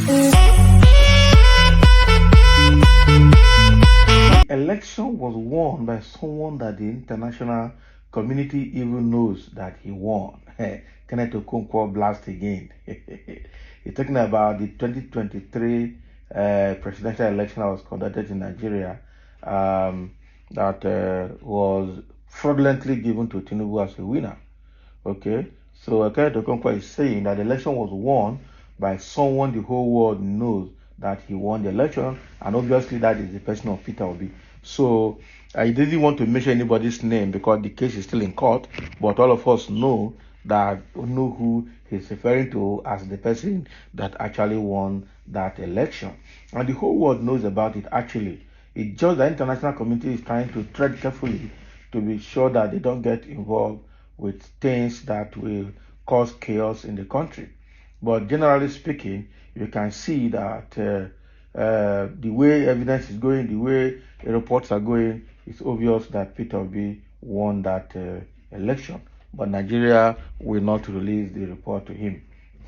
The election was won by someone that the international community even knows that he won. Kenneth Okonkwo blast again. He's talking about the 2023 presidential election that was conducted in Nigeria, that was fraudulently given to Tinubu as a winner. Okay, so Kenneth Okonkwo is saying that the election was won by someone the whole world knows that he won the election, and obviously that is the person of Peter Obi. So I didn't want to mention anybody's name because the case is still in court, but all of us know who he's referring to as the person that actually won that election, and the whole world knows about it. Actually, it's just the international community is trying to tread carefully to be sure that they don't get involved with things that will cause chaos in the country. But generally speaking, you can see that the way evidence is going, the way the reports are going, it's obvious that Peter Obi won that election. But Nigeria will not release the report to him.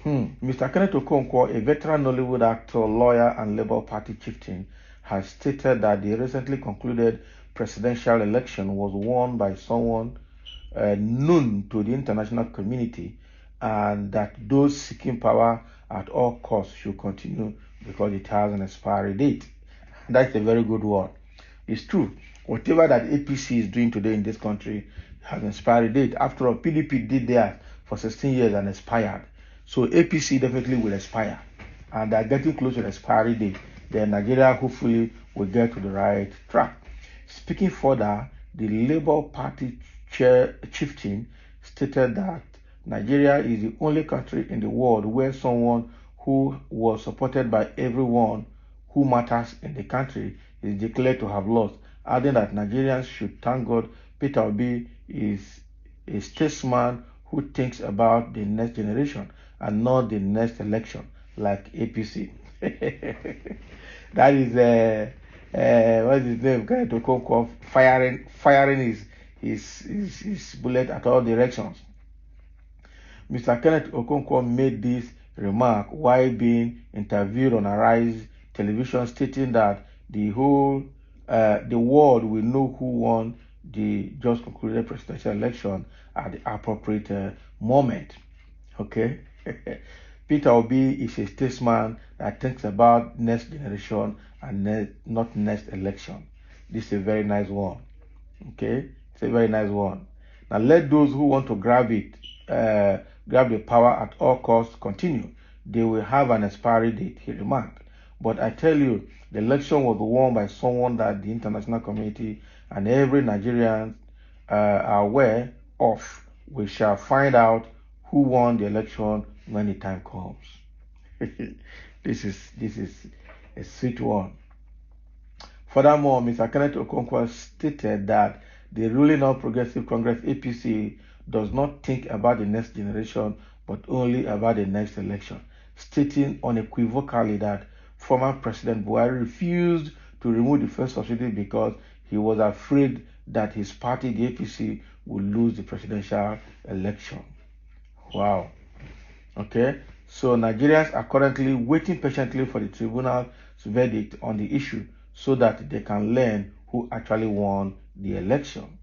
Mr. Kenneth Okonkwo, a veteran Nollywood actor, lawyer, and Labour Party chieftain, has stated that the recently concluded presidential election was won by someone known to the international community, and that those seeking power at all costs should continue because it has an expiry date. That's a very good one. It's true. Whatever that APC is doing today in this country has an expiry date. After all, PDP did theirs for 16 years and expired. So APC definitely will expire, and they're getting close to the expiry date. Then Nigeria hopefully will get to the right track. Speaking further, the Labour Party chieftain stated that Nigeria is the only country in the world where someone who was supported by everyone who matters in the country is declared to have lost, adding that Nigerians should thank God Peter Obi is a statesman who thinks about the next generation and not the next election like APC. That is what's his name? Kenneth Okonkwo firing his bullet at all directions. Mr. Kenneth Okonkwo made this remark while being interviewed on Arise television, stating that the world will know who won the just concluded presidential election at the appropriate moment. Okay. Peter Obi is a statesman that thinks about next generation and not next election. This is a very nice one. Okay, it's a very nice one. Now let those who want to grab the power at all costs continue. They will have an expiry date, he remarked. But I tell you, the election was won by someone that the international community and every Nigerian are aware of. We shall find out who won the election when the time comes. This is a sweet one. Furthermore, Mr. Kenneth Okonkwo stated that the ruling All Progressive Congress APC does not think about the next generation but only about the next election, stating unequivocally that former President Buhari refused to remove the first subsidy because he was afraid that his party, the APC, would lose the presidential election. Wow. Okay, so Nigerians are currently waiting patiently for the tribunal's verdict on the issue so that they can learn who actually won the election.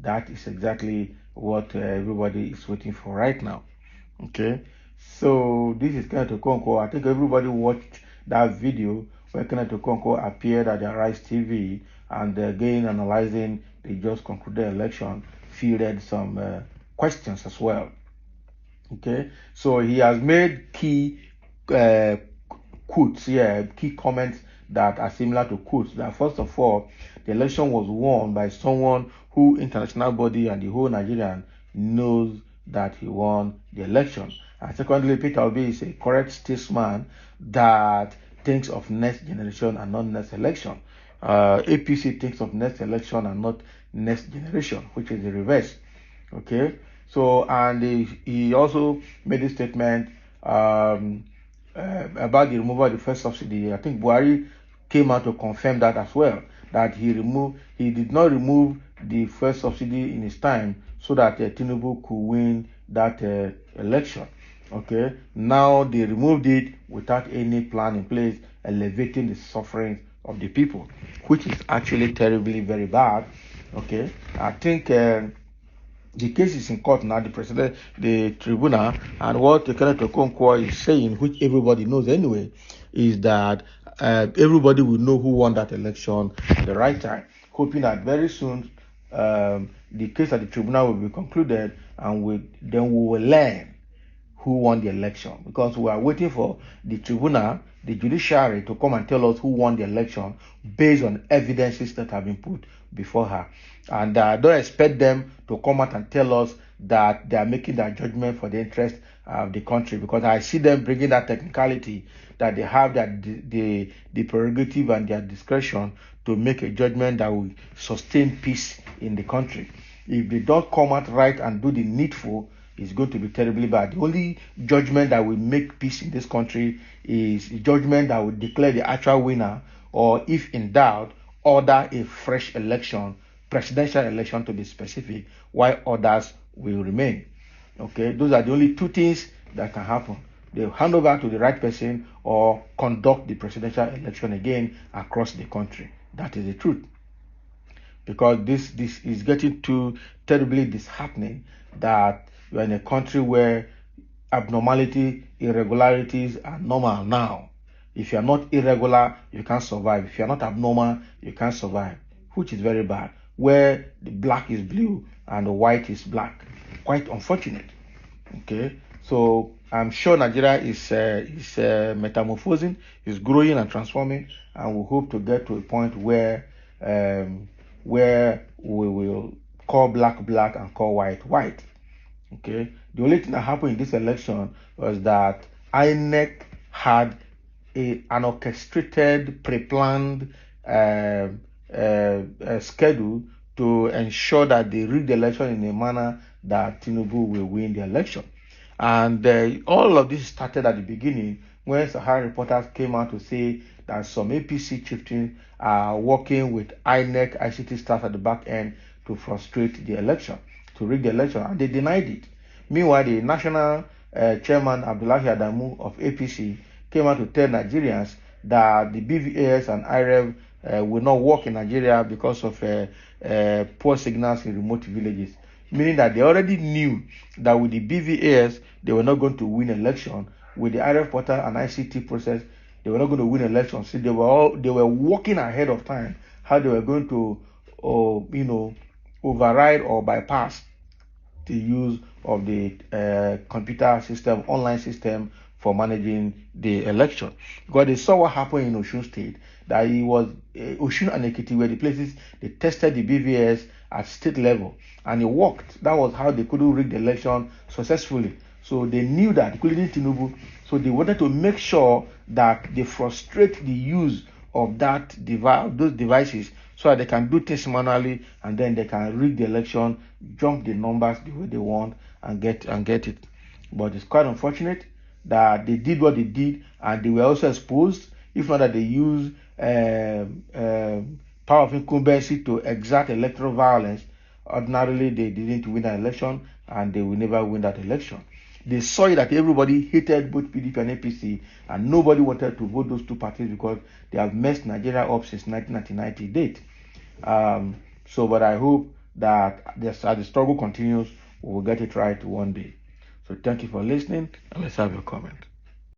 That is exactly what everybody is waiting for right now. Okay, so this is Kenneth Okonkwo. I think everybody watched that video where Kenneth Okonkwo appeared at the Arise TV and again analyzing the just concluded election, fielded some questions as well. Okay, so he has made key quotes here, key comments that are similar to quotes. That first of all, the election was won by someone who international body and the whole Nigerian knows that he won the election. And secondly, Peter Obi is a correct statesman that thinks of next generation and not next election. APC thinks of next election and not next generation, which is the reverse. Okay, so and he also made a statement about the removal of the first subsidy. I think Buhari came out to confirm that as well, that he did not remove the first subsidy in his time so that Tinubu could win that election. Okay, now they removed it without any plan in place, elevating the suffering of the people, which is actually terribly very bad. Okay, I think the case is in court now, the tribunal, and what Kenneth Okonkwo is saying, which everybody knows anyway, is that everybody will know who won that election at the right time, hoping that very soon the case at the tribunal will be concluded, and then we will learn who won the election, because we are waiting for the tribunal, the judiciary, to come and tell us who won the election based on evidences that have been put before her. And don't expect them to come out and tell us that they are making their judgment for the interest of the country, because I see them bringing that technicality that they have that the prerogative and their discretion to make a judgment that will sustain peace in the country. If they don't come out right and do the needful, it's going to be terribly bad. The only judgment that will make peace in this country is a judgment that will declare the actual winner, or if in doubt, order a fresh election, presidential election to be specific, while others will remain. Okay, those are the only two things that can happen. They'll hand over to the right person or conduct the presidential election again across the country. That is the truth. Because this is getting too terribly disheartening that you are in a country where abnormality, irregularities are normal now. If you are not irregular, you can't survive. If you are not abnormal, you can't survive, which is very bad. Where the black is blue and the white is black. Quite unfortunate. Okay, so I'm sure Nigeria is metamorphosing, is growing and transforming, and we hope to get to a point where we will call black black and call white white. Okay, the only thing that happened in this election was that INEC had an orchestrated, pre-planned schedule to ensure that they rig the election in a manner that Tinubu will win the election. And all of this started at the beginning when Sahara reporters came out to say that some APC chieftains are working with INEC ICT staff at the back end to frustrate the election, to rig the election, and they denied it. Meanwhile, the national chairman Abdullahi Adamu of APC came out to tell Nigerians that the BVAS and IREV will not work in Nigeria because of poor signals in remote villages, meaning that they already knew that with the BVAS they were not going to win election. With the IREV portal and ICT process, they were not going to win election. So they were working ahead of time how they were going to override or bypass the use of the computer system, online system for managing the election. Because they saw what happened in Osun State, that it was Osun and Ekiti were the places they tested the BVS at state level, and it worked. That was how they could rig the election successfully. So they knew that, including Tinubu. So they wanted to make sure that they frustrate the use of those devices, so that they can do things manually, and then they can rig the election, jump the numbers the way they want, and get it. But it's quite unfortunate that they did what they did, and they were also exposed. If not that they used power of incumbency to exert electoral violence, ordinarily they didn't win an election, and they will never win that election. They saw that everybody hated both PDP and APC, and nobody wanted to vote those two parties because they have messed Nigeria up since 1990 date. But I hope that as the struggle continues, we will get it right one day. So thank you for listening, and let's have your comment.